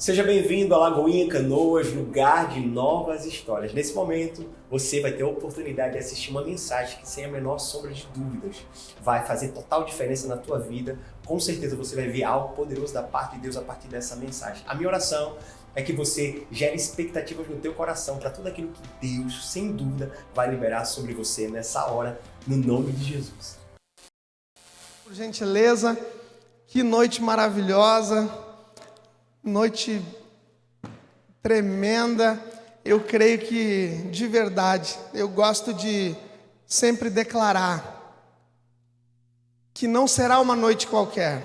Seja bem-vindo a Lagoinha Canoas, lugar de novas histórias. Nesse momento, você vai ter a oportunidade de assistir uma mensagem que, sem a menor sombra de dúvidas, vai fazer total diferença na tua vida. Com certeza você vai ver algo poderoso da parte de Deus a partir dessa mensagem. A minha oração é que você gere expectativas no teu coração para tudo aquilo que Deus, sem dúvida, vai liberar sobre você nessa hora, no nome de Jesus. Por gentileza, que noite maravilhosa, noite tremenda. Eu creio que, de verdade, eu gosto de sempre declarar que não será uma noite qualquer,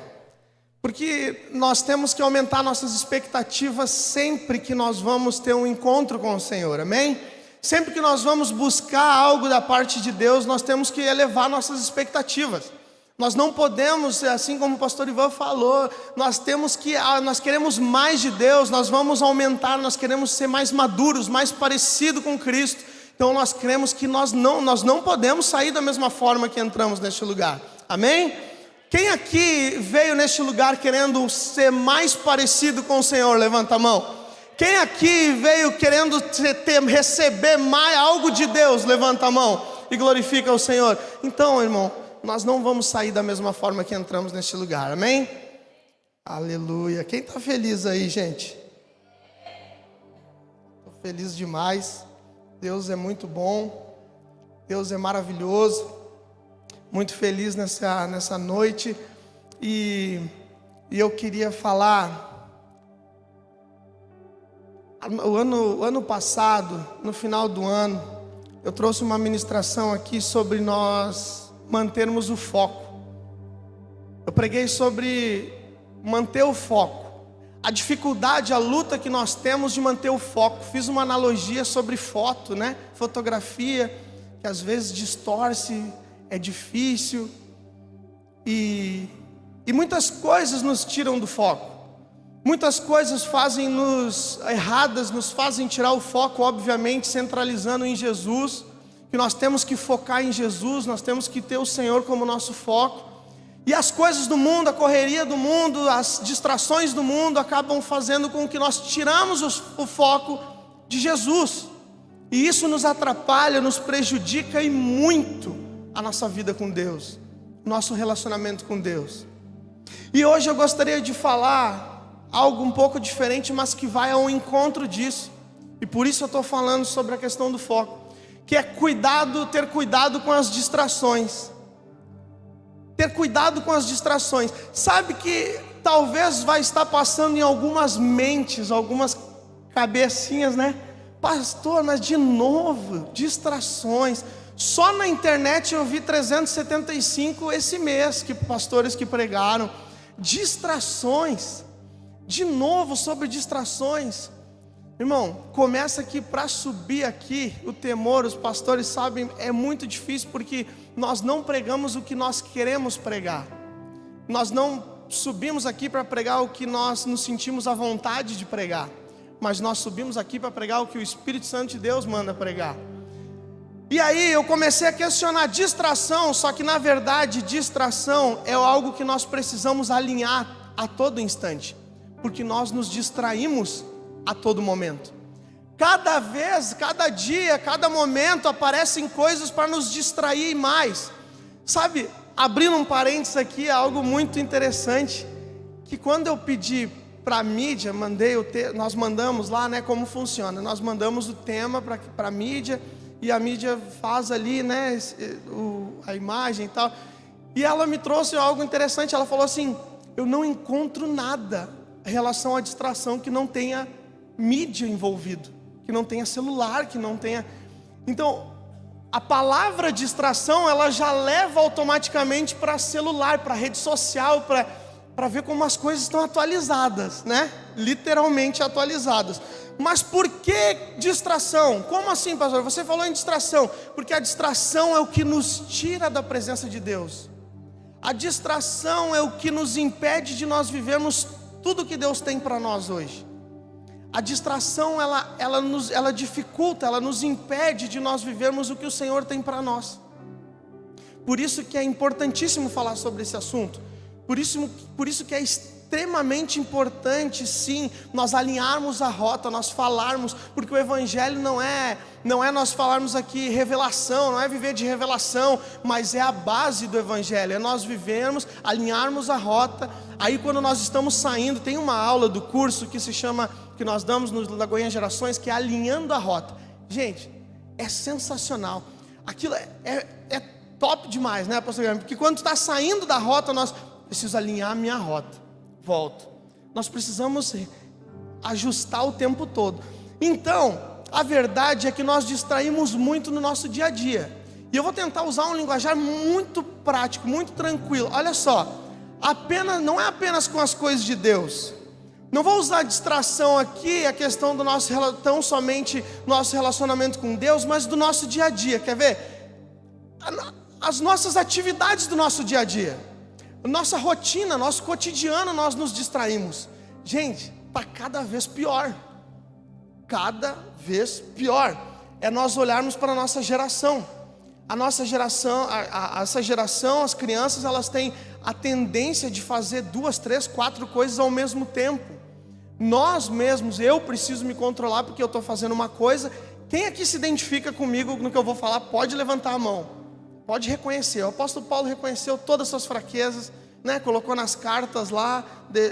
porque nós temos que aumentar nossas expectativas sempre que nós vamos ter um encontro com o Senhor, amém? Sempre que nós vamos buscar algo da parte de Deus, nós temos que elevar nossas expectativas. Nós não podemos, assim como o pastor Ivan falou, nós queremos mais de Deus, nós vamos aumentar, nós queremos ser mais maduros, mais parecido com Cristo. Então nós cremos que nós não podemos sair da mesma forma que entramos neste lugar, amém? Quem aqui veio neste lugar querendo ser mais parecido com o Senhor? Levanta a mão. Quem aqui veio querendo receber mais algo de Deus? Levanta a mão e glorifica o Senhor. Então, irmão, nós não vamos sair da mesma forma que entramos neste lugar, amém? Aleluia. Quem está feliz aí, gente? Estou feliz demais. Deus é muito bom, Deus é maravilhoso. Muito feliz nessa noite. E eu queria falar, o ano passado, no final do ano, eu trouxe uma ministração aqui sobre nós mantermos o foco. Eu preguei sobre manter o foco, a dificuldade, a luta que nós temos de manter o foco. Fiz uma analogia sobre foto, né? Fotografia, que às vezes distorce, é difícil, e muitas coisas nos tiram do foco. Muitas coisas erradas nos fazem tirar o foco, obviamente centralizando em Jesus, que nós temos que focar em Jesus, nós temos que ter o Senhor como nosso foco. E as coisas do mundo, a correria do mundo, as distrações do mundo acabam fazendo com que nós tiramos o foco de Jesus. E isso nos atrapalha, nos prejudica e muito a nossa vida com Deus, nosso relacionamento com Deus. E hoje eu gostaria de falar algo um pouco diferente, mas que vai ao encontro disso. E por isso eu estou falando sobre a questão do foco, que é ter cuidado com as distrações. Ter cuidado com as distrações. Sabe que talvez vai estar passando em algumas mentes, algumas cabecinhas, né? Pastor, mas de novo, distrações. Só na internet eu vi 375 esse mês, que pastores que pregaram. Distrações. De novo sobre distrações. Irmão, começa que para subir aqui, o temor, os pastores sabem, é muito difícil, porque nós não pregamos o que nós queremos pregar. Nós não subimos aqui para pregar o que nós nos sentimos à vontade de pregar, mas nós subimos aqui para pregar o que o Espírito Santo de Deus manda pregar. E aí eu comecei a questionar distração, só que na verdade distração é algo que nós precisamos alinhar a todo instante, porque nós nos distraímos a todo momento. Cada vez, cada dia, cada momento aparecem coisas para nos distrair mais. Sabe, abrindo um parênteses aqui, é algo muito interessante, que quando eu pedi para a mídia, nós mandamos lá, né, como funciona. Nós mandamos o tema para a mídia, e a mídia faz ali, né, a imagem e tal. E ela me trouxe algo interessante. Ela falou assim: eu não encontro nada em relação à distração que não tenha mídia envolvido, que não tenha celular, que não tenha. Então, a palavra distração, ela já leva automaticamente para celular, para rede social, para ver como as coisas estão atualizadas, né? Literalmente atualizadas. Mas por que distração? Como assim, pastor? Você falou em distração. Porque a distração é o que nos tira da presença de Deus. A distração é o que nos impede de nós vivermos tudo que Deus tem para nós hoje. A distração, ela dificulta, ela nos impede de nós vivermos o que o Senhor tem para nós. Por isso que é importantíssimo falar sobre esse assunto. Por isso que é extremamente importante, sim, nós alinharmos a rota, nós falarmos, porque o Evangelho não é nós falarmos aqui revelação, não é viver de revelação, mas é a base do Evangelho, é nós vivermos, alinharmos a rota. Aí quando nós estamos saindo, tem uma aula do curso que se chama, que nós damos no Lagoinha Gerações, que é alinhando a rota. Gente, é sensacional, aquilo é top demais, né, pastor Guilherme? Porque quando está saindo da rota, nós precisamos alinhar a minha rota, volto, nós precisamos ajustar o tempo todo. Então, a verdade é que nós distraímos muito no nosso dia a dia, e eu vou tentar usar um linguajar muito prático, muito tranquilo. Olha só, não é apenas com as coisas de Deus. Não vou usar distração aqui, a questão do tão somente nosso relacionamento com Deus, mas do nosso dia a dia. Quer ver? As nossas atividades do nosso dia a dia, nossa rotina, nosso cotidiano, nós nos distraímos. Gente, está cada vez pior. Cada vez pior. É nós olharmos para a nossa geração. A nossa geração, essa geração, as crianças, elas têm a tendência de fazer 2, 3, 4 coisas ao mesmo tempo. Nós mesmos, eu preciso me controlar porque eu estou fazendo uma coisa. Quem aqui se identifica comigo no que eu vou falar, pode levantar a mão, pode reconhecer. O apóstolo Paulo reconheceu todas as suas fraquezas, né? Colocou nas cartas lá,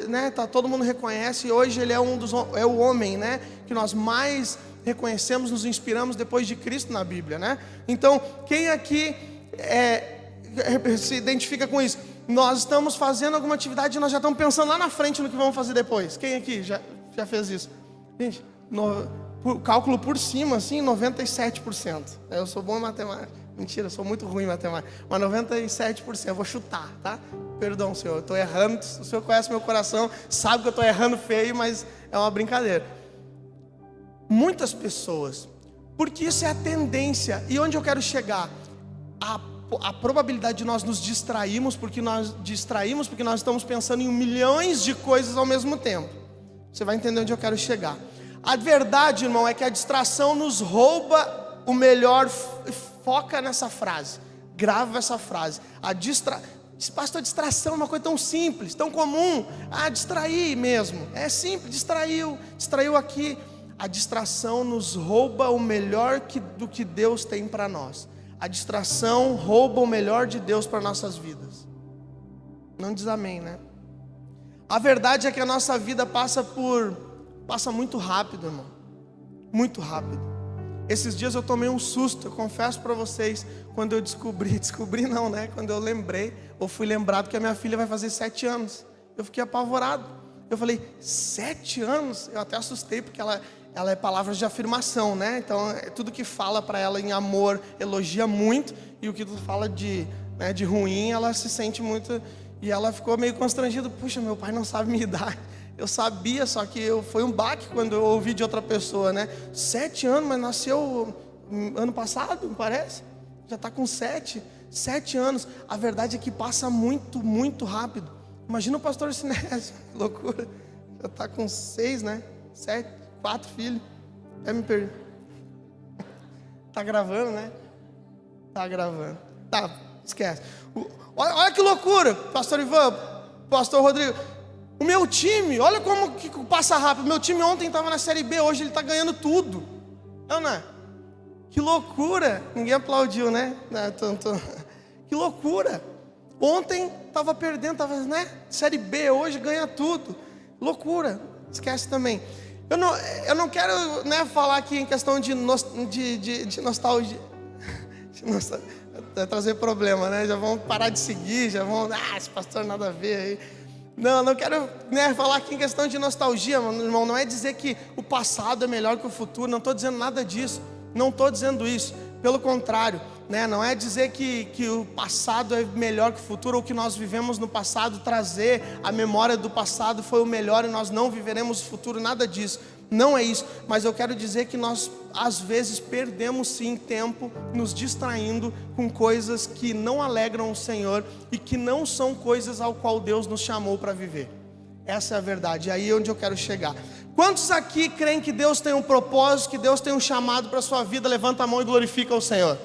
né? Todo mundo reconhece. E hoje ele é o homem, né? Que nós mais reconhecemos, nos inspiramos depois de Cristo na Bíblia, né? Então, quem aqui se identifica com isso? Nós estamos fazendo alguma atividade e nós já estamos pensando lá na frente no que vamos fazer depois. Quem aqui já fez isso? Gente, cálculo por cima, assim, 97%. Eu sou bom em matemática. Mentira, eu sou muito ruim em matemática. Mas 97%, eu vou chutar, tá? Perdão, Senhor, eu estou errando. O Senhor conhece meu coração, sabe que eu estou errando feio, mas é uma brincadeira. Muitas pessoas, porque isso é a tendência. E onde eu quero chegar? A probabilidade de nós nos distrairmos, porque nós estamos pensando em milhões de coisas ao mesmo tempo. Você vai entender onde eu quero chegar. A verdade, irmão, é que a distração nos rouba o melhor. Foca nessa frase, grava essa frase. Pastor, distração é uma coisa tão simples, tão comum. Distrair mesmo, é simples, distraiu aqui. A distração nos rouba o melhor do que Deus tem para nós. A distração rouba o melhor de Deus para nossas vidas. Não diz amém, né? A verdade é que a nossa vida passa muito rápido, irmão. Muito rápido. Esses dias eu tomei um susto, eu confesso para vocês, quando eu descobri não, né? Quando eu lembrei, ou fui lembrado que a minha filha vai fazer 7 anos. Eu fiquei apavorado. Eu falei, 7 anos? Eu até assustei, porque ela é palavras de afirmação, né? Então, tudo que fala para ela em amor, elogia muito. E o que tu fala de ruim, ela se sente muito. E ela ficou meio constrangida. Puxa, meu pai não sabe minha idade. Eu sabia, só que foi um baque quando eu ouvi de outra pessoa, né? 7 anos, mas nasceu ano passado, me parece. Já está com 7 anos. A verdade é que passa muito, muito rápido. Imagina o pastor Sinésio, que loucura. Já está com 6, né? 7, 4 filhos. Me perdi. Tá gravando, né? Tá gravando. Tá, esquece. Olha que loucura, pastor Ivan, pastor Rodrigo. O meu time, olha como que passa rápido. Meu time ontem estava na Série B, hoje ele está ganhando tudo. Não é? Que loucura. Ninguém aplaudiu, né? Que loucura. Ontem estava perdendo, né? Série B, hoje ganha tudo. Loucura. Esquece também. Eu não quero, né, falar aqui em questão de nostalgia. Vai trazer problema, né? Já vão parar de seguir, já vão... esse pastor nada a ver aí. Não quero, né, falar aqui em questão de nostalgia, irmão. Não é dizer que o passado é melhor que o futuro. Não estou dizendo nada disso. Não estou dizendo isso. Pelo contrário, né? Não é dizer que o passado é melhor que o futuro, ou que nós vivemos no passado, trazer a memória do passado foi o melhor e nós não viveremos o futuro. Nada disso. Não é isso. Mas eu quero dizer que nós, às vezes, perdemos sim tempo nos distraindo com coisas que não alegram o Senhor e que não são coisas ao qual Deus nos chamou para viver. Essa é a verdade. É aí onde eu quero chegar. Quantos aqui creem que Deus tem um propósito, que Deus tem um chamado para a sua vida? Levanta a mão e glorifica o Senhor.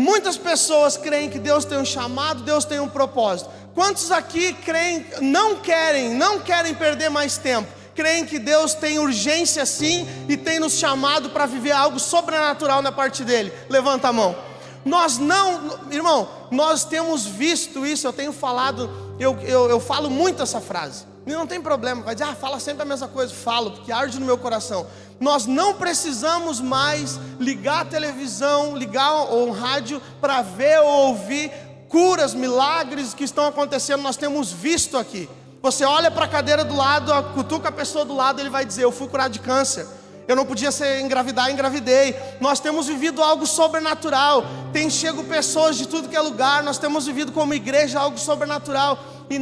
Muitas pessoas creem que Deus tem um chamado, Deus tem um propósito. Quantos aqui creem, não querem perder mais tempo? Creem que Deus tem urgência sim e tem nos chamado para viver algo sobrenatural na parte dele? Levanta a mão. Nós não, irmão, nós temos visto isso. Eu tenho falado, eu falo muito essa frase. E não tem problema, vai dizer, fala sempre a mesma coisa. Falo, porque arde no meu coração. Nós não precisamos mais ligar a televisão, ligar o rádio para ver ou ouvir curas, milagres que estão acontecendo. Nós temos visto aqui. Você olha para a cadeira do lado, cutuca a pessoa do lado, ele vai dizer, eu fui curado de câncer. Eu não podia engravidar, engravidei. Nós temos vivido algo sobrenatural. Tem chego pessoas de tudo que é lugar. Nós temos vivido como igreja algo sobrenatural. E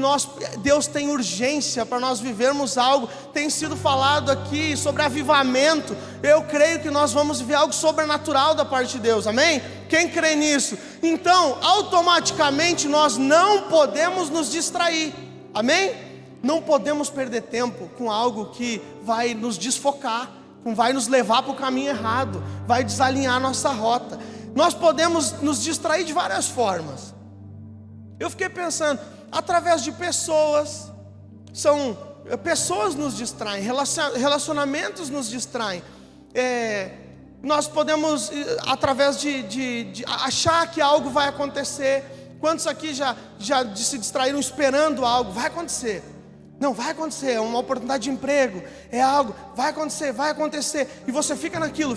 Deus tem urgência para nós vivermos algo. Tem sido falado aqui sobre avivamento. Eu creio que nós vamos viver algo sobrenatural da parte de Deus, amém? Quem crê nisso? Então, automaticamente nós não podemos nos distrair, amém? Não podemos perder tempo com algo que vai nos desfocar, vai nos levar para o caminho errado, vai desalinhar a nossa rota. Nós podemos nos distrair de várias formas. Eu fiquei pensando, através de pessoas, pessoas nos distraem, relacionamentos nos distraem. Nós podemos, através de achar que algo vai acontecer. Quantos aqui já se distraíram esperando algo? Vai acontecer. Não, vai acontecer, é uma oportunidade de emprego, é algo, vai acontecer, e você fica naquilo,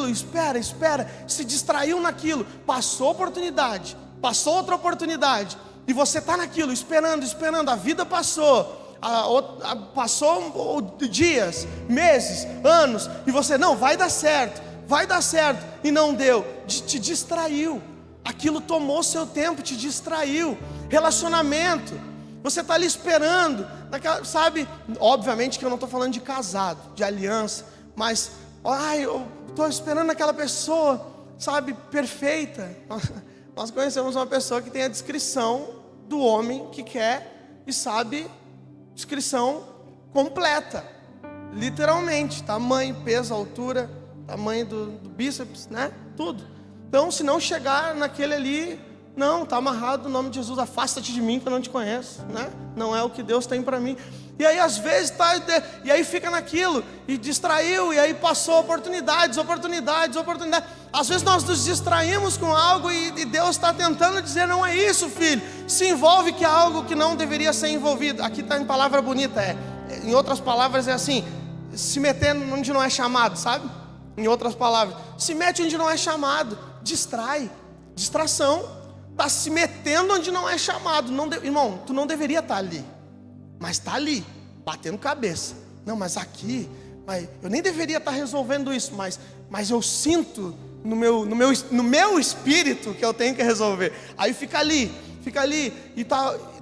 espera, se distraiu naquilo, passou oportunidade, passou outra oportunidade, e você está naquilo, esperando, a vida passou dias, meses, anos, e você, não, vai dar certo, e não deu, te distraiu, aquilo tomou seu tempo, te distraiu. Relacionamento, você está ali esperando, sabe? Obviamente que eu não estou falando de casado, de aliança, mas, eu estou esperando aquela pessoa, sabe, perfeita. Nós conhecemos uma pessoa que tem a descrição do homem que quer e sabe, descrição completa, literalmente, tamanho, peso, altura, tamanho do bíceps, né? Tudo. Então, se não chegar naquele ali, não, está amarrado no nome de Jesus, afasta-te de mim que eu não te conheço, né? Não é o que Deus tem para mim. E aí às vezes e aí fica naquilo, e distraiu, e aí passou oportunidades. Às vezes nós nos distraímos com algo e Deus está tentando dizer, não é isso, filho. Se envolve que é algo que não deveria ser envolvido. Aqui está em palavra bonita, em outras palavras é assim, se meter onde não é chamado, sabe? Em outras palavras, se mete onde não é chamado, distração. Está se metendo onde não é chamado. Irmão, tu não deveria estar ali, mas está ali, batendo cabeça. Não, mas aqui, eu nem deveria estar resolvendo isso, mas eu sinto no meu espírito que eu tenho que resolver. Aí fica ali e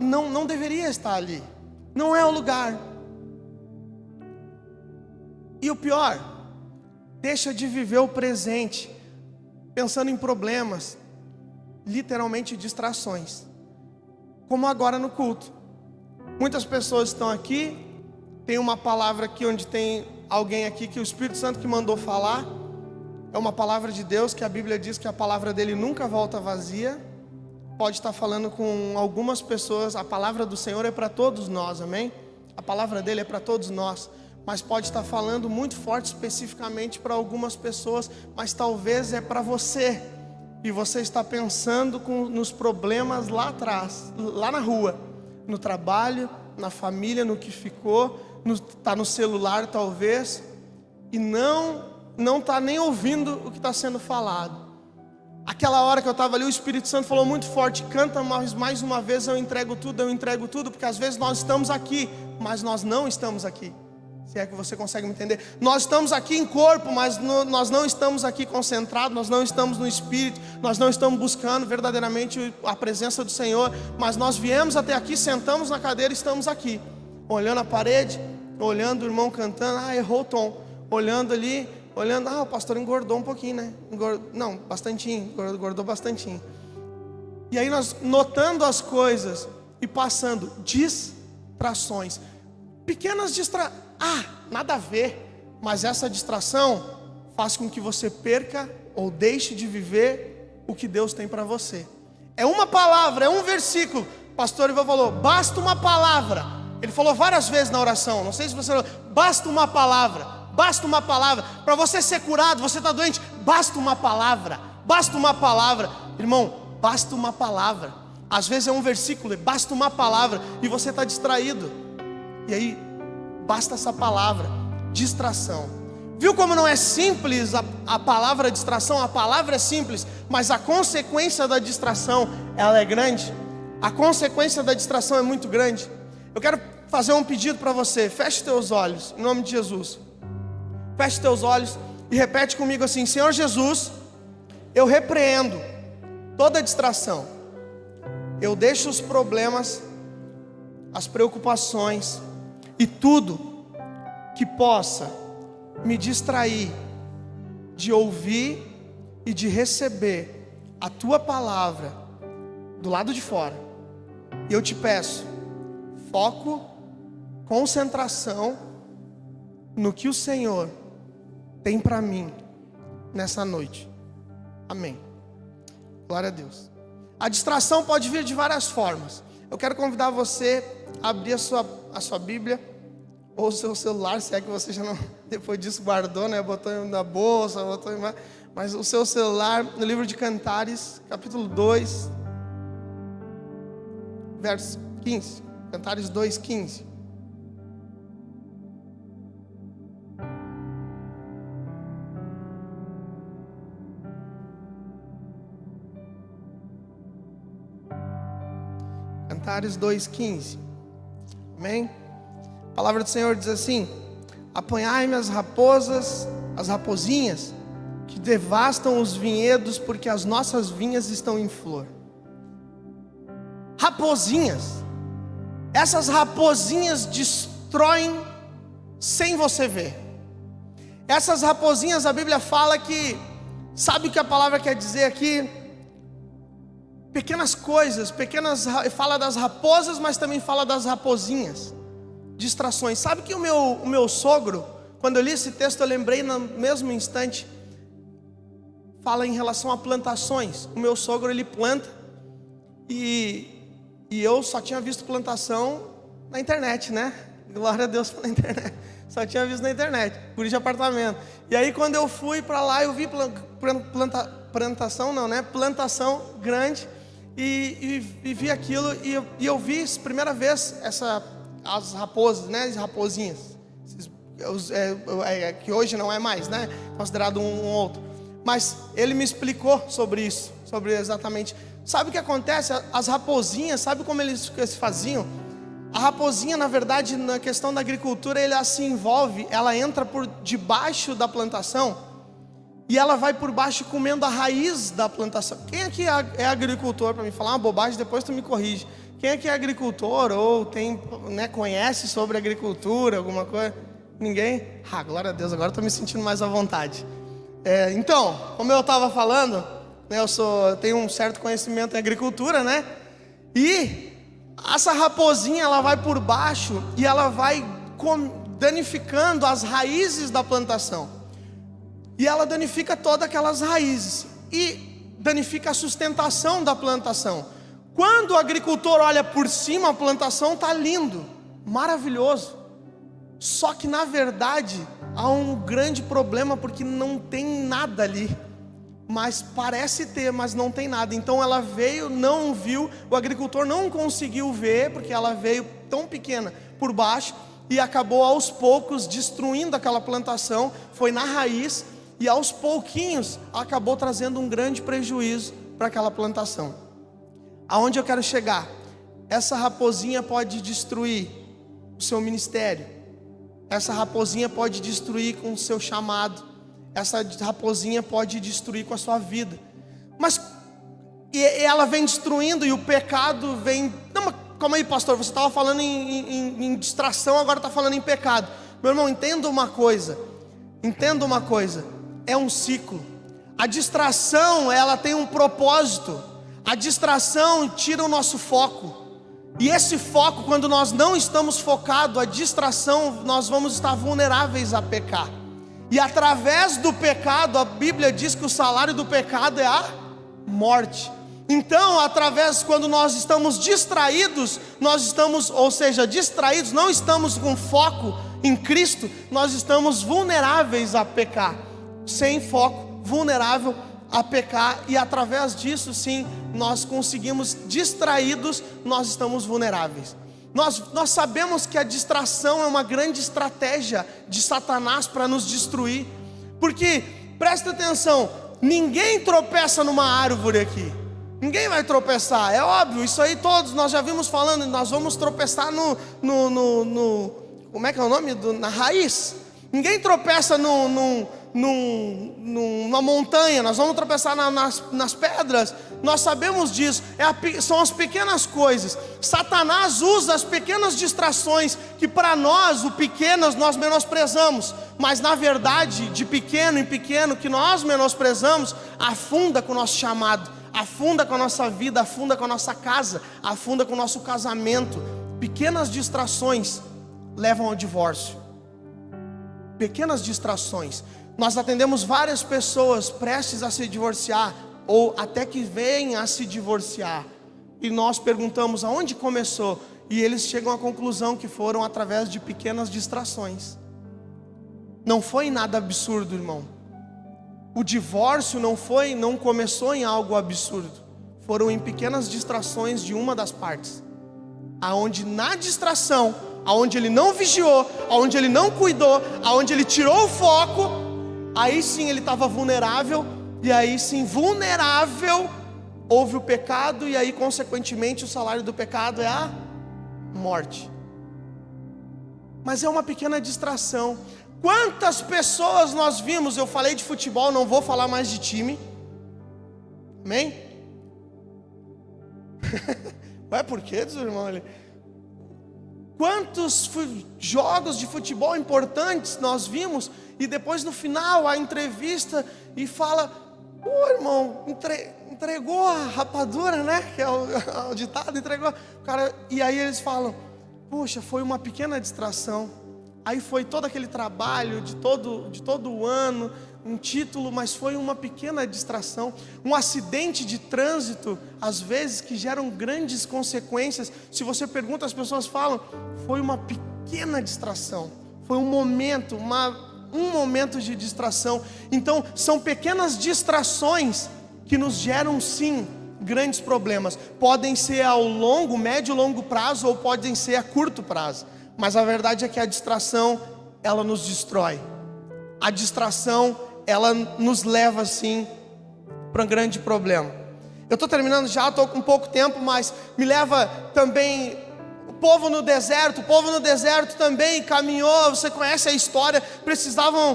não deveria estar ali. Não é o lugar. E o pior, deixa de viver o presente, pensando em problemas, literalmente distrações, como agora no culto. Muitas pessoas estão aqui, tem uma palavra aqui onde tem alguém aqui que o Espírito Santo que mandou falar, é uma palavra de Deus que a Bíblia diz que a palavra dele nunca volta vazia. Pode estar falando com algumas pessoas, a palavra do Senhor é para todos nós, amém? A palavra dele é para todos nós, mas pode estar falando muito forte especificamente para algumas pessoas, mas talvez é para você. E você está pensando nos problemas lá atrás, lá na rua, no trabalho, na família, no que ficou, está no celular talvez, e não está nem ouvindo o que está sendo falado. Aquela hora que eu estava ali, o Espírito Santo falou muito forte, canta mais uma vez, eu entrego tudo, porque às vezes nós estamos aqui, mas nós não estamos aqui. Se é que você consegue me entender. Nós estamos aqui em corpo, mas nós não estamos aqui concentrados, nós não estamos no Espírito, nós não estamos buscando verdadeiramente a presença do Senhor, mas nós viemos até aqui, sentamos na cadeira e estamos aqui, olhando a parede, olhando o irmão cantando, errou o tom, olhando ali, o pastor engordou um pouquinho, né? Engordou bastantinho. E aí nós notando as coisas e passando distrações, pequenas distrações. Nada a ver, mas essa distração faz com que você perca ou deixe de viver o que Deus tem para você. É uma palavra, é um versículo. O pastor Ivan falou, basta uma palavra. Ele falou várias vezes na oração, não sei se você falou, basta uma palavra. Basta uma palavra. Para você ser curado, você está doente, basta uma palavra. Basta uma palavra. Irmão, basta uma palavra. Às vezes é um versículo, basta uma palavra e você está distraído. E aí, basta essa palavra, distração. Viu como não é simples a palavra distração? A palavra é simples, mas a consequência da distração, ela é grande. A consequência da distração é muito grande. Eu quero fazer um pedido para você. Feche teus olhos, em nome de Jesus. Feche teus olhos e repete comigo assim: Senhor Jesus, eu repreendo toda distração. Eu deixo os problemas, as preocupações e tudo que possa me distrair de ouvir e de receber a tua palavra do lado de fora. E eu te peço, foco, concentração no que o Senhor tem para mim nessa noite. Amém. Glória a Deus. A distração pode vir de várias formas. Eu quero convidar você a abrir a sua Bíblia ou o seu celular, se é que você já não, depois disso guardou, né? Botou na bolsa, mas o seu celular, no livro de Cantares, capítulo 2, verso 15. Cantares 2, 15. Cantares 2:15. Amém? A palavra do Senhor diz assim: apanhai-me as raposas, as raposinhas, que devastam os vinhedos, porque as nossas vinhas estão em flor. Raposinhas. Essas raposinhas destroem sem você ver. Essas raposinhas, a Bíblia fala que, sabe o que a palavra quer dizer aqui? Pequenas coisas, fala das raposas, mas também fala das raposinhas, distrações. Sabe que o meu sogro, quando eu li esse texto, eu lembrei no mesmo instante, fala em relação a plantações. O meu sogro, ele planta, e eu só tinha visto plantação na internet, né? Glória a Deus pela internet. Só tinha visto na internet, por de apartamento. E aí quando eu fui para lá, eu vi plantação grande. E vi aquilo, e eu vi primeira vez as raposas, né? As raposinhas, que hoje não é mais, né? Considerado um outro. Mas ele me explicou sobre isso, sobre exatamente. Sabe o que acontece? As raposinhas, sabe como eles faziam? A raposinha, na verdade, na questão da agricultura, ela se envolve, ela entra por debaixo da plantação. E ela vai por baixo comendo a raiz da plantação. Quem aqui é agricultor? Para me falar uma bobagem, depois tu me corrige. Quem aqui é agricultor ou tem, né, conhece sobre agricultura, alguma coisa? Ninguém? Ah, glória a Deus, agora estou me sentindo mais à vontade. Então, como eu estava falando, né, eu tenho um certo conhecimento em agricultura, né? E essa raposinha, ela vai por baixo e ela vai danificando as raízes da plantação. E ela danifica todas aquelas raízes e danifica a sustentação da plantação. Quando o agricultor olha por cima, a plantação está lindo, maravilhoso. Só que na verdade há um grande problema, porque não tem nada ali. Mas parece ter, mas não tem nada. Então ela veio, não viu, o agricultor não conseguiu ver, porque ela veio tão pequena por baixo, e acabou aos poucos destruindo aquela plantação. Foi na raiz, e aos pouquinhos acabou trazendo um grande prejuízo para aquela plantação. Aonde eu quero chegar? Essa raposinha pode destruir o seu ministério. Essa raposinha pode destruir com o seu chamado. Essa raposinha pode destruir com a sua vida. Mas ela vem destruindo, e o pecado vem... Não, mas calma aí, pastor, você estava falando em distração, agora está falando em pecado. Meu irmão, entenda uma coisa. É um ciclo. A distração, ela tem um propósito. A distração tira o nosso foco. E esse foco, quando nós não estamos focados, a distração, nós vamos estar vulneráveis a pecar. E através do pecado, a Bíblia diz que o salário do pecado é a morte. Então, quando nós estamos distraídos, distraídos, não estamos com foco em Cristo, nós estamos vulneráveis a pecar. Sem foco, vulnerável a pecar, e através disso, sim, nós conseguimos, distraídos, nós estamos vulneráveis. Nós sabemos que a distração é uma grande estratégia de Satanás para nos destruir, porque, presta atenção, ninguém tropeça numa árvore aqui. Ninguém vai tropeçar, é óbvio, isso aí todos nós já vimos falando. Nós vamos tropeçar como é que é o nome? Na raiz. Ninguém tropeça numa montanha, nós vamos tropeçar nas pedras. Nós sabemos disso, são as pequenas coisas. Satanás usa as pequenas distrações, que para nós, o pequenas, nós menosprezamos. Mas na verdade, de pequeno em pequeno, que nós menosprezamos, afunda com o nosso chamado, afunda com a nossa vida, afunda com a nossa casa, afunda com o nosso casamento. Pequenas distrações levam ao divórcio. Pequenas distrações. Nós atendemos várias pessoas prestes a se divorciar, ou até que vêm a se divorciar, e nós perguntamos aonde começou, e eles chegam à conclusão que foram através de pequenas distrações. Não foi nada absurdo, irmão. O divórcio não começou em algo absurdo. Foram em pequenas distrações de uma das partes, aonde na distração, aonde ele não vigiou, aonde ele não cuidou, aonde ele tirou o foco, aí sim ele estava vulnerável, e aí sim, vulnerável, houve o pecado, e aí consequentemente o salário do pecado é a morte. Mas é uma pequena distração. Quantas pessoas nós vimos? Eu falei de futebol, não vou falar mais de time. Amém? Ué, por que, diz o irmão ali? Quantos jogos de futebol importantes nós vimos, e depois no final a entrevista e fala: pô, irmão, entregou a rapadura, né? Que é o ditado, entregou. Cara, e aí eles falam: poxa, foi uma pequena distração. Aí foi todo aquele trabalho de todo o ano, um título, mas foi uma pequena distração. Um acidente de trânsito, às vezes, que geram grandes consequências. Se você pergunta, as pessoas falam: foi uma pequena distração. Foi um momento de distração. Então, são pequenas distrações que nos geram, sim, grandes problemas. Podem ser ao médio e longo prazo, ou podem ser a curto prazo. Mas a verdade é que a distração, ela nos destrói. A distração, ela nos leva, sim, para um grande problema. Eu estou terminando já, estou com pouco tempo, mas me leva também o povo no deserto. O povo no deserto também caminhou, você conhece a história, precisavam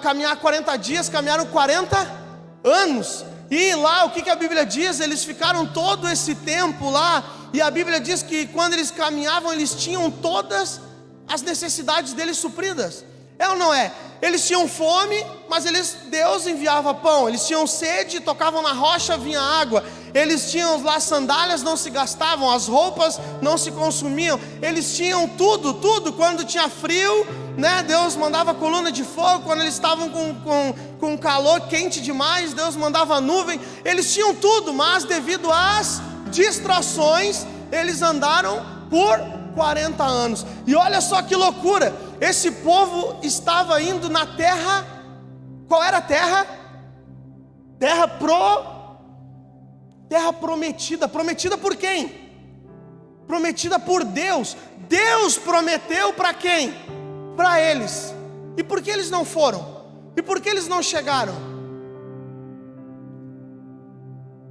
caminhar 40 dias, caminharam 40 anos. E lá, o que a Bíblia diz? Eles ficaram todo esse tempo lá, e a Bíblia diz que quando eles caminhavam, eles tinham todas as necessidades deles supridas. É ou não é? Eles tinham fome, mas Deus enviava pão. Eles tinham sede, tocavam na rocha, vinha água. Eles tinham lá sandálias, não se gastavam, as roupas não se consumiam. Eles tinham tudo. Quando tinha frio, né, Deus mandava coluna de fogo. Quando eles estavam com calor quente demais, Deus mandava nuvem. Eles tinham tudo, mas devido às distrações, eles andaram por 40 anos. E olha só que loucura, esse povo estava indo na terra. Qual era a terra? Terra prometida. Prometida por quem? Prometida por Deus. Deus prometeu para quem? Para eles. E por que eles não foram? E por que eles não chegaram?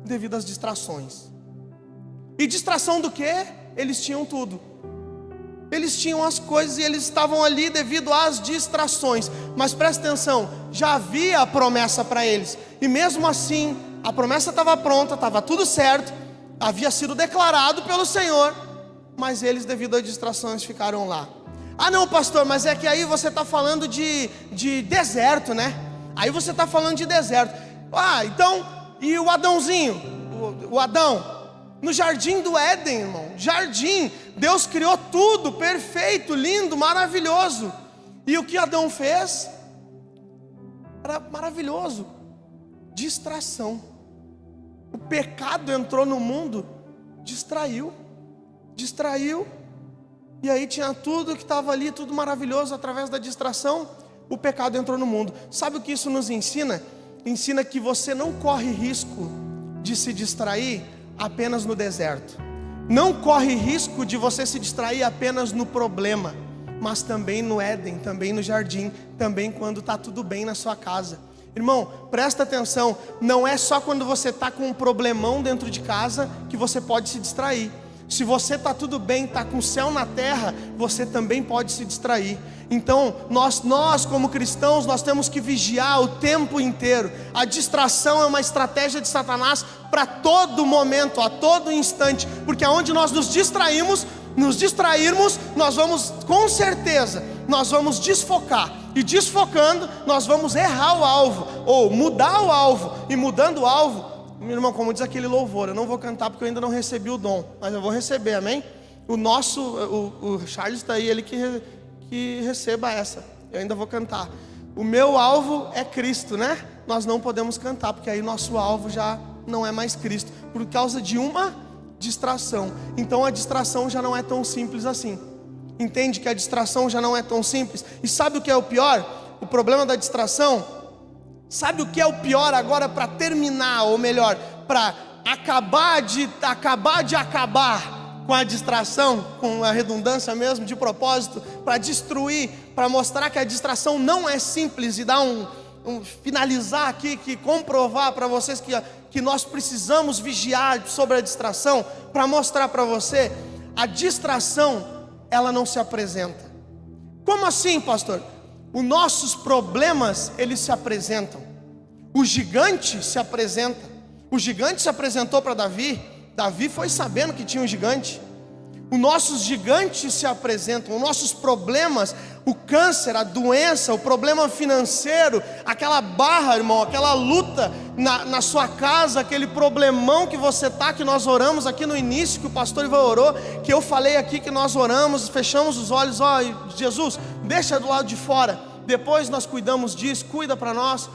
Devido às distrações. E distração do quê? Eles tinham tudo. Eles tinham as coisas e eles estavam ali devido às distrações. Mas presta atenção, já havia a promessa para eles. E mesmo assim, a promessa estava pronta, estava tudo certo, havia sido declarado pelo Senhor, mas eles, devido às distrações, ficaram lá. Ah não, pastor, mas é que aí você está falando de deserto, né? Aí você está falando de deserto. Ah, então, e o Adãozinho? O Adão? No jardim do Éden, irmão, jardim, Deus criou tudo, perfeito, lindo, maravilhoso. E o que Adão fez? Era maravilhoso. Distração. O pecado entrou no mundo, distraiu, e aí tinha tudo que estava ali, tudo maravilhoso. Através da distração, o pecado entrou no mundo. Sabe o que isso nos ensina? Ensina que você não corre risco de se distrair apenas no deserto, não corre risco de você se distrair apenas no problema, mas também no Éden, também no jardim, também quando está tudo bem na sua casa. Irmão, presta atenção, não é só quando você está com um problemão dentro de casa que você pode se distrair. Se você está tudo bem, está com o céu na terra, você também pode se distrair. Então, nós como cristãos, nós temos que vigiar o tempo inteiro. A distração é uma estratégia de Satanás para todo momento, a todo instante. Porque aonde nós nos distrairmos, nós vamos, com certeza, nós vamos desfocar. E desfocando, nós vamos errar o alvo, ou mudar o alvo. E mudando o alvo, meu irmão, como diz aquele louvor, eu não vou cantar porque eu ainda não recebi o dom, mas eu vou receber, amém? O Charles está aí, ele que receba essa, eu ainda vou cantar. O meu alvo é Cristo, né? Nós não podemos cantar, porque aí nosso alvo já não é mais Cristo, por causa de uma distração. Então a distração já não é tão simples assim. Entende que a distração já não é tão simples? E sabe o que é o pior? O problema da distração, sabe o que é o pior agora, para terminar, ou melhor, para acabar com a distração, com a redundância mesmo, de propósito, para destruir, para mostrar que a distração não é simples, e dar finalizar aqui, que comprovar para vocês que nós precisamos vigiar sobre a distração, para mostrar para você, a distração, ela não se apresenta. Como assim, pastor? Os nossos problemas, eles se apresentam. O gigante se apresenta. O gigante se apresentou para Davi. Davi foi sabendo que tinha um gigante. Os nossos gigantes se apresentam. Os nossos problemas, o câncer, a doença, o problema financeiro, aquela barra, irmão, aquela luta na sua casa, aquele problemão que você está, que nós oramos aqui no início, que o pastor Ivan orou, que eu falei aqui, que nós oramos, fechamos os olhos, Jesus, deixa do lado de fora, depois nós cuidamos disso, cuida para nós.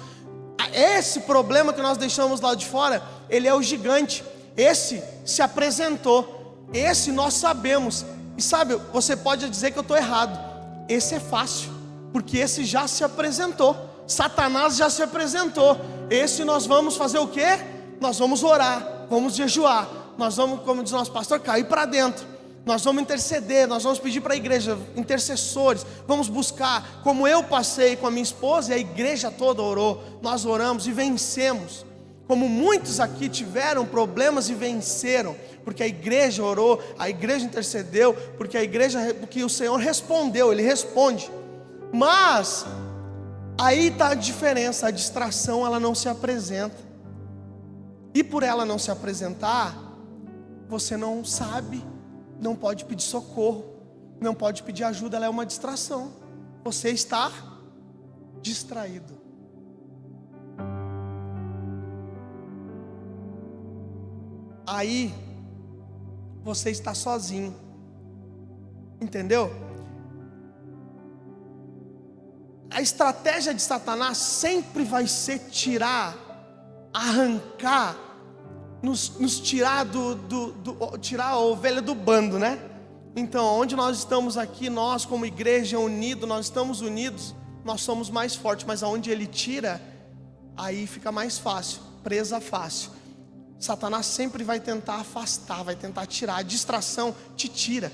Esse problema que nós deixamos lá de fora, ele é o gigante. Esse se apresentou, esse nós sabemos. E sabe, você pode dizer que eu estou errado. Esse é fácil, porque esse já se apresentou. Satanás já se apresentou. Esse nós vamos fazer o quê? Nós vamos orar, vamos jejuar, nós vamos, como diz nosso pastor, cair para dentro. Nós vamos interceder, nós vamos pedir para a igreja, intercessores, vamos buscar, como eu passei com a minha esposa, e a igreja toda orou, nós oramos e vencemos. Como muitos aqui tiveram problemas e venceram, porque a igreja orou, a igreja intercedeu, porque o Senhor respondeu, Ele responde. Mas aí está a diferença, a distração, ela não se apresenta. E por ela não se apresentar, você não sabe, não pode pedir socorro, não pode pedir ajuda, ela é uma distração. Você está distraído. Aí você está sozinho, entendeu? A estratégia de Satanás sempre vai ser arrancar, nos tirar tirar a ovelha do bando, né? Então, onde nós estamos aqui, nós como igreja unidos, nós estamos unidos, nós somos mais fortes, mas aonde ele tira, aí fica mais fácil, presa fácil. Satanás sempre vai tentar afastar, vai tentar tirar. A distração te tira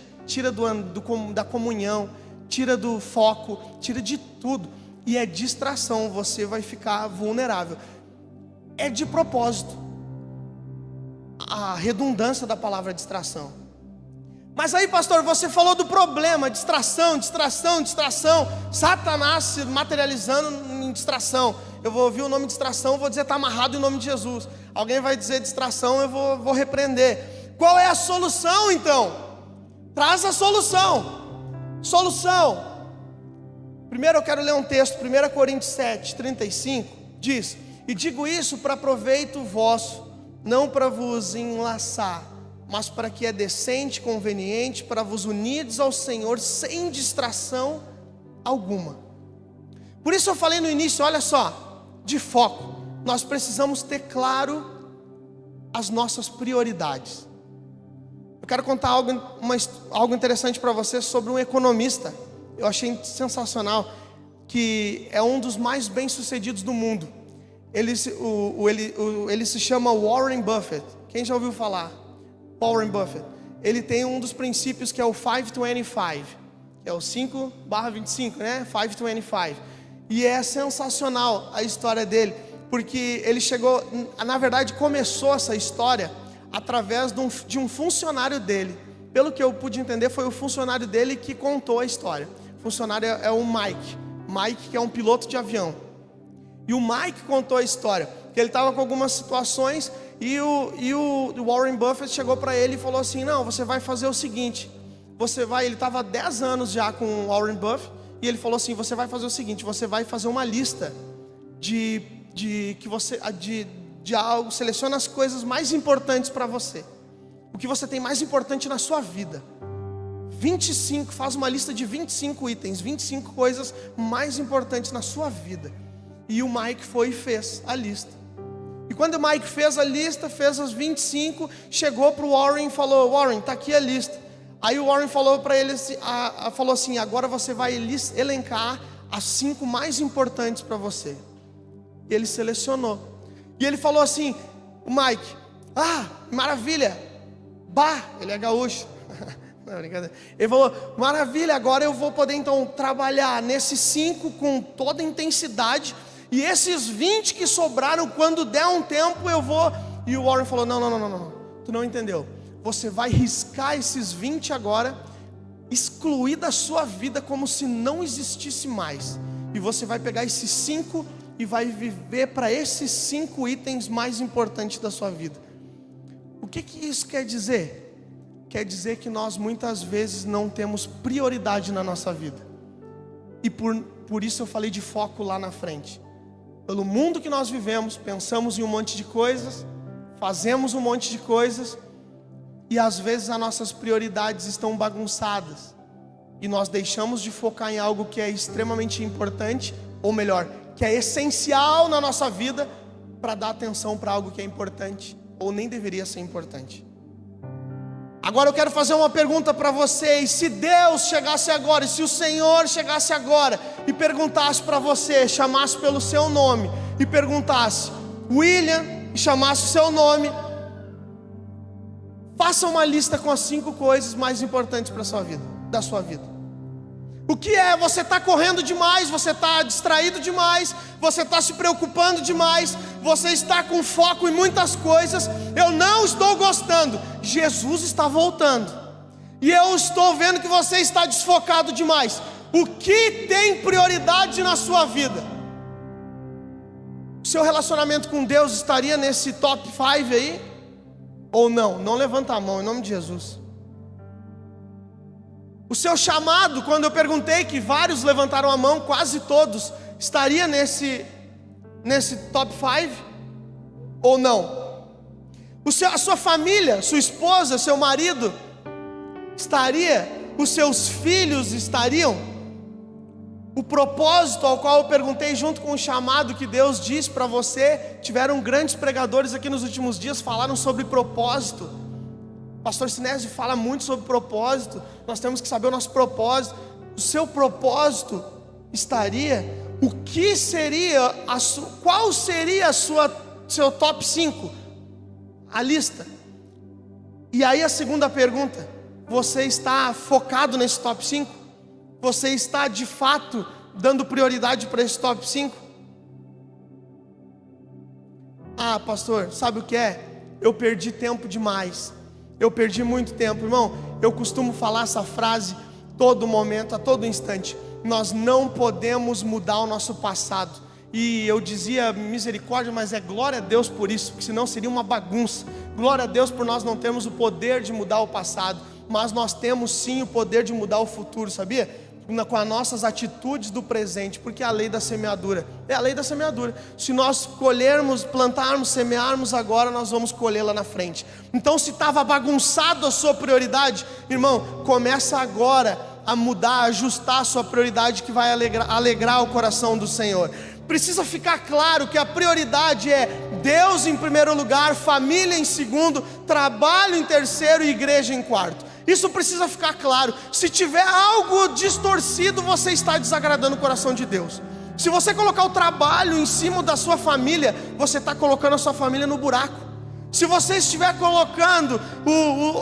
da comunhão, tira do foco, tira de tudo. E é distração, você vai ficar vulnerável. É de propósito a redundância da palavra distração. Mas aí, pastor, você falou do problema, distração. Satanás se materializando em distração. Eu vou ouvir o nome distração, vou dizer está amarrado em nome de Jesus. Alguém vai dizer distração, eu vou repreender. Qual é a solução então? Traz a solução. Primeiro eu quero ler um texto, 1 Coríntios 7, 35, diz: e digo isso para proveito vosso, não para vos enlaçar, mas para que é decente, conveniente, para vos unidos ao Senhor, sem distração alguma. Por isso eu falei no início, olha só, de foco. Nós precisamos ter claro as nossas prioridades. Eu quero contar algo interessante para você sobre um economista. Eu achei sensacional, que é um dos mais bem-sucedidos do mundo. Ele se chama Warren Buffett. Quem já ouviu falar? Warren Buffett. Ele tem um dos princípios que é o 525, que é o 5/25, né? 525. E é sensacional a história dele, porque ele chegou, na verdade começou essa história através de um funcionário dele. Pelo que eu pude entender, foi o funcionário dele que contou a história. O funcionário é o Mike, que é um piloto de avião. E o Mike contou a história, que ele estava com algumas situações e o Warren Buffett chegou para ele e falou assim: não, você vai fazer o seguinte, ele estava há 10 anos já com o Warren Buffett, e ele falou assim: você vai fazer o seguinte, você vai fazer uma lista de algo, seleciona as coisas mais importantes para você, o que você tem mais importante na sua vida. 25, faz uma lista de 25 itens, 25 coisas mais importantes na sua vida. E o Mike foi e fez a lista. E quando o Mike fez a lista, fez as 25, chegou para o Warren e falou: Warren, está aqui a lista. Aí o Warren falou para ele, falou assim: agora você vai elencar as 5 mais importantes para você. E ele selecionou. E ele falou assim, o Mike: maravilha, ele é gaúcho. Não, brincadeira. Ele falou: maravilha, agora eu vou poder então trabalhar nesses 5 com toda intensidade, e esses 20 que sobraram, quando der um tempo eu vou. E o Warren falou: não, tu não entendeu. Você vai riscar esses 20 agora, excluir da sua vida como se não existisse mais, e você vai pegar esses 5 e vai viver para esses 5 itens mais importantes da sua vida. O que isso quer dizer? Quer dizer que nós muitas vezes não temos prioridade na nossa vida. E por isso eu falei de foco lá na frente. Pelo mundo que nós vivemos, pensamos em um monte de coisas, fazemos um monte de coisas, e às vezes as nossas prioridades estão bagunçadas, e nós deixamos de focar em algo que é extremamente importante, ou melhor, que é essencial na nossa vida, para dar atenção para algo que é importante, ou nem deveria ser importante. Agora eu quero fazer uma pergunta para vocês: se Deus chegasse agora, e se o Senhor chegasse agora e perguntasse para você, chamasse pelo seu nome e perguntasse William, e chamasse o seu nome, faça uma lista com as 5 coisas mais importantes para sua vida, da sua vida. O que é? Você está correndo demais, você está distraído demais, você está se preocupando demais, você está com foco em muitas coisas. Eu não estou gostando. Jesus está voltando, e eu estou vendo que você está desfocado demais. O que tem prioridade na sua vida? O seu relacionamento com Deus estaria nesse top 5 aí? Ou não? Não levanta a mão, em nome de Jesus. O seu chamado, quando eu perguntei, que vários levantaram a mão, quase todos, estaria nesse top 5? Ou não? A sua família, sua esposa, seu marido, estaria? Os seus filhos estariam? O propósito ao qual eu perguntei, junto com o chamado que Deus diz para você, tiveram grandes pregadores aqui nos últimos dias, falaram sobre propósito. Pastor Sinésio fala muito sobre propósito. Nós temos que saber o nosso propósito. O seu propósito estaria? O que seria qual seria seu top 5? A lista. E aí a segunda pergunta: você está focado nesse top 5? Você está de fato dando prioridade para esse top 5? Pastor, sabe o que é? Eu perdi tempo demais. Eu perdi muito tempo, irmão. Eu costumo falar essa frase todo momento, a todo instante: nós não podemos mudar o nosso passado. E eu dizia misericórdia, mas é glória a Deus por isso, porque senão seria uma bagunça. Glória a Deus por nós não termos o poder de mudar o passado, mas nós temos sim o poder de mudar o futuro, sabia? Com as nossas atitudes do presente, porque é a lei da semeadura. É a lei da semeadura. Se nós colhermos, plantarmos, semearmos agora, nós vamos colher lá na frente. Então, se estava bagunçado a sua prioridade, irmão, começa agora a mudar, a ajustar a sua prioridade, que vai alegrar o coração do Senhor. Precisa ficar claro que a prioridade é Deus em primeiro lugar, família em segundo, trabalho em terceiro e igreja em quarto. Isso precisa ficar claro. Se tiver algo distorcido, você está desagradando o coração de Deus. Se você colocar o trabalho em cima da sua família, você está colocando a sua família no buraco. Se você estiver colocando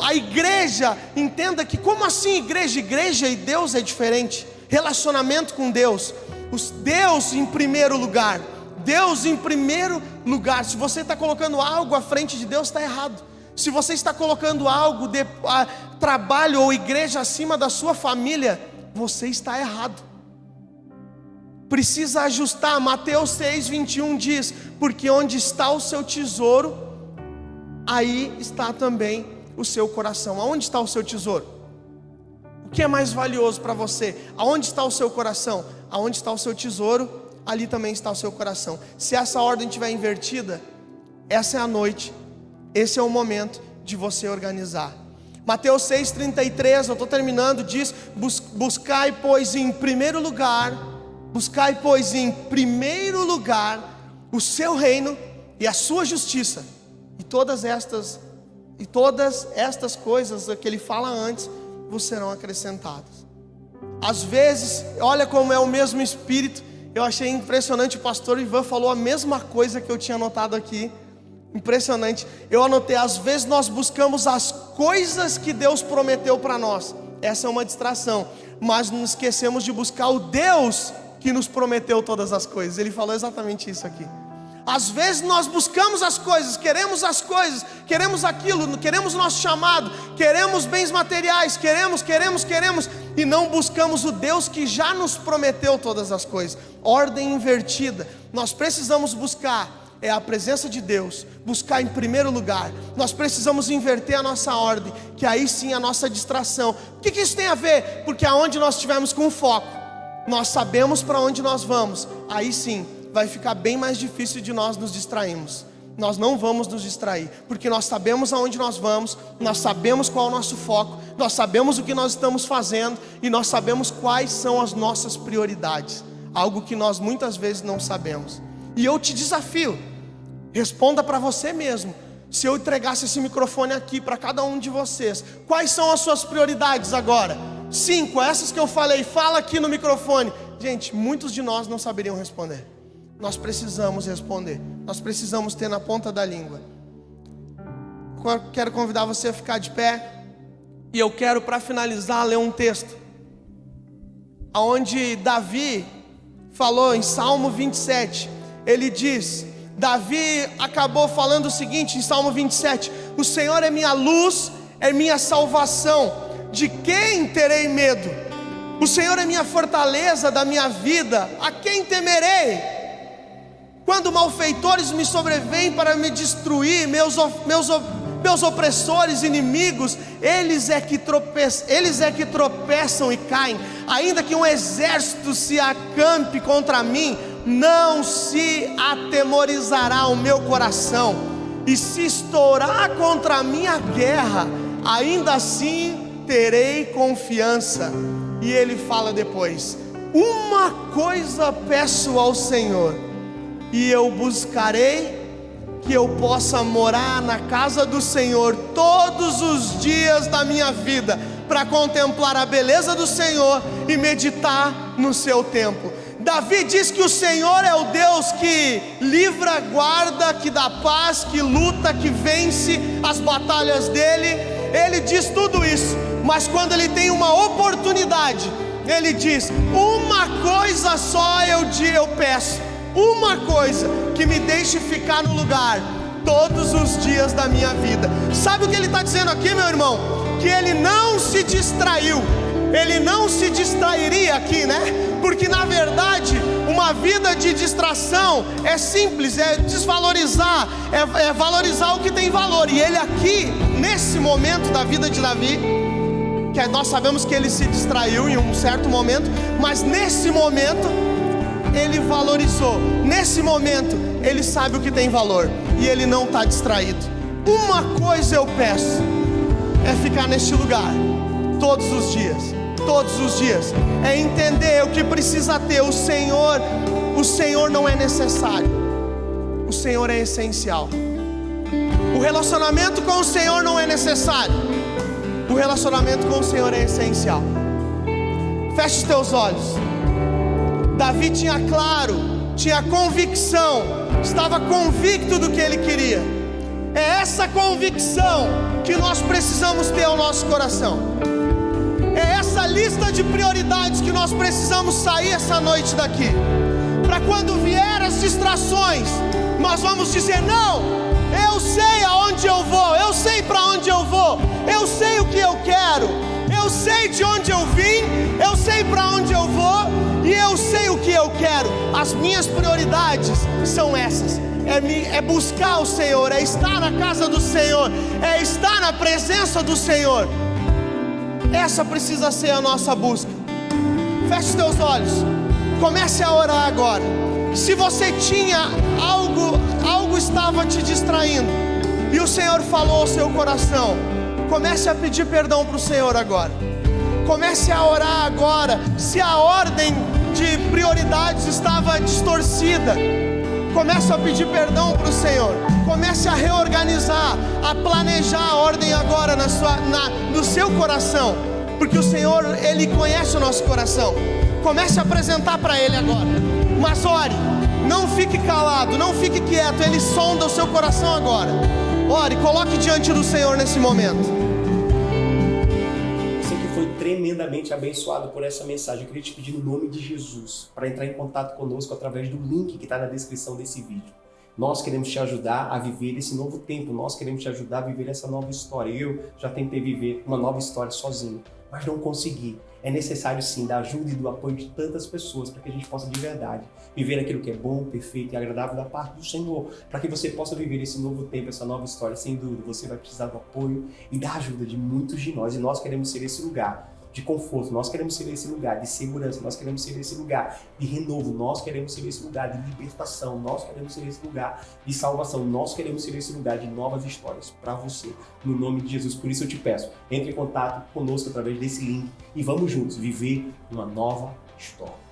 a igreja, entenda que como assim igreja? Igreja e Deus é diferente. Relacionamento com Deus, Deus em primeiro lugar. Deus em primeiro lugar. Se você está colocando algo à frente de Deus, está errado. Se você está colocando algo de trabalho ou igreja acima da sua família, você está errado. Precisa ajustar. Mateus 6:21 diz: porque onde está o seu tesouro, aí está também o seu coração. Aonde está o seu tesouro? O que é mais valioso para você? Aonde está o seu coração? Aonde está o seu tesouro, ali também está o seu coração. Se essa ordem estiver invertida, essa é a noite, esse é o momento de você organizar. Mateus 6:33, eu estou terminando, diz: buscai pois em primeiro lugar o seu reino e a sua justiça, e todas estas coisas que ele fala antes vos serão acrescentadas. Às vezes, olha como é o mesmo Espírito. Eu achei impressionante, o pastor Ivan falou a mesma coisa que eu tinha anotado aqui. Impressionante. Eu anotei: às vezes nós buscamos as coisas que Deus prometeu para nós. Essa é uma distração. Mas nos esquecemos de buscar o Deus que nos prometeu todas as coisas. Ele falou exatamente isso aqui. Às vezes nós buscamos as coisas, queremos aquilo, queremos o nosso chamado, queremos bens materiais, queremos, e não buscamos o Deus que já nos prometeu todas as coisas. Ordem invertida. Nós precisamos buscar a presença de Deus, buscar em primeiro lugar. Nós precisamos inverter a nossa ordem, que aí sim a nossa distração. O que isso tem a ver? Porque aonde nós estivermos com foco, nós sabemos para onde nós vamos, aí sim vai ficar bem mais difícil de nós nos distrairmos. Nós não vamos nos distrair, porque nós sabemos aonde nós vamos, nós sabemos qual é o nosso foco, nós sabemos o que nós estamos fazendo, e nós sabemos quais são as nossas prioridades. Algo que nós muitas vezes não sabemos. E eu te desafio, responda para você mesmo. Se eu entregasse esse microfone aqui para cada um de vocês, quais são as suas prioridades agora? 5, essas que eu falei, fala aqui no microfone. Gente, muitos de nós não saberiam responder. Nós precisamos responder, nós precisamos ter na ponta da língua. Quero convidar você a ficar de pé, e eu quero, para finalizar, ler um texto onde Davi falou em Salmo 27. Ele diz, Davi acabou falando o seguinte em Salmo 27: o Senhor é minha luz, é minha salvação, de quem terei medo? O Senhor é minha fortaleza da minha vida, a quem temerei? Quando malfeitores me sobrevêm para me destruir, meus opressores, inimigos, eles é que tropeçam e caem. Ainda que um exército se acampe contra mim, não se atemorizará o meu coração. E se estourar contra mim a guerra, ainda assim terei confiança. E ele fala depois: uma coisa peço ao Senhor, e eu buscarei, que eu possa morar na casa do Senhor todos os dias da minha vida, para contemplar a beleza do Senhor e meditar no seu templo. Davi diz que o Senhor é o Deus que livra, guarda, que dá paz, que luta, que vence as batalhas dele. Ele diz tudo isso, mas quando ele tem uma oportunidade, ele diz: uma coisa só eu peço, uma coisa, que me deixe ficar no lugar todos os dias da minha vida. Sabe o que ele está dizendo aqui, meu irmão? Que ele não se distraiu, ele não se distrairia aqui, né? Porque na verdade, uma vida de distração é simples, é desvalorizar, é valorizar o que tem valor. E ele aqui, nesse momento da vida de Davi, que nós sabemos que ele se distraiu em um certo momento, mas nesse momento ele valorizou. Nesse momento ele sabe o que tem valor, e ele não está distraído. Uma coisa eu peço, é ficar neste lugar todos os dias, é entender o que precisa ter. O Senhor o Senhor não é necessário, o Senhor é essencial. O relacionamento com o Senhor não é necessário, o relacionamento com o Senhor é essencial. Feche os teus olhos. Davi tinha claro, tinha convicção, estava convicto do que ele queria. É essa convicção que nós precisamos ter ao nosso coração. É essa lista de prioridades que nós precisamos sair essa noite daqui, para quando vier as distrações, nós vamos dizer: não, eu sei aonde eu vou, eu sei para onde eu vou, eu sei o que eu quero, eu sei de onde eu vim, eu sei para onde eu vou e eu sei o que eu quero. As minhas prioridades são essas. É buscar o Senhor, é estar na casa do Senhor, é estar na presença do Senhor. Essa precisa ser a nossa busca. Feche os teus olhos, comece a orar agora. Se você tinha algo estava te distraindo e o Senhor falou ao seu coração, comece a pedir perdão para o Senhor agora. Comece a orar agora. Se a ordem de prioridades estava distorcida, comece a pedir perdão para o Senhor. Comece a reorganizar, a planejar a ordem agora no seu coração, porque o Senhor, Ele conhece o nosso coração. Comece a apresentar para Ele agora. Mas ore, não fique calado, não fique quieto. Ele sonda o seu coração agora. Ore, coloque diante do Senhor nesse momento. Tremendamente abençoado por essa mensagem. Eu queria te pedir no nome de Jesus para entrar em contato conosco através do link que está na descrição desse vídeo. Nós queremos te ajudar a viver esse novo tempo, nós queremos te ajudar a viver essa nova história. Eu já tentei viver uma nova história sozinho, mas não consegui. É necessário sim da ajuda e do apoio de tantas pessoas para que a gente possa de verdade viver aquilo que é bom, perfeito e agradável da parte do Senhor, para que você possa viver esse novo tempo, essa nova história. Sem dúvida, você vai precisar do apoio e da ajuda de muitos de nós, e nós queremos ser esse lugar de conforto, nós queremos ser esse lugar de segurança, nós queremos ser esse lugar de renovo, nós queremos ser esse lugar de libertação, nós queremos ser esse lugar de salvação, nós queremos ser esse lugar de novas histórias para você, no nome de Jesus. Por isso eu te peço, entre em contato conosco através desse link e vamos juntos viver uma nova história.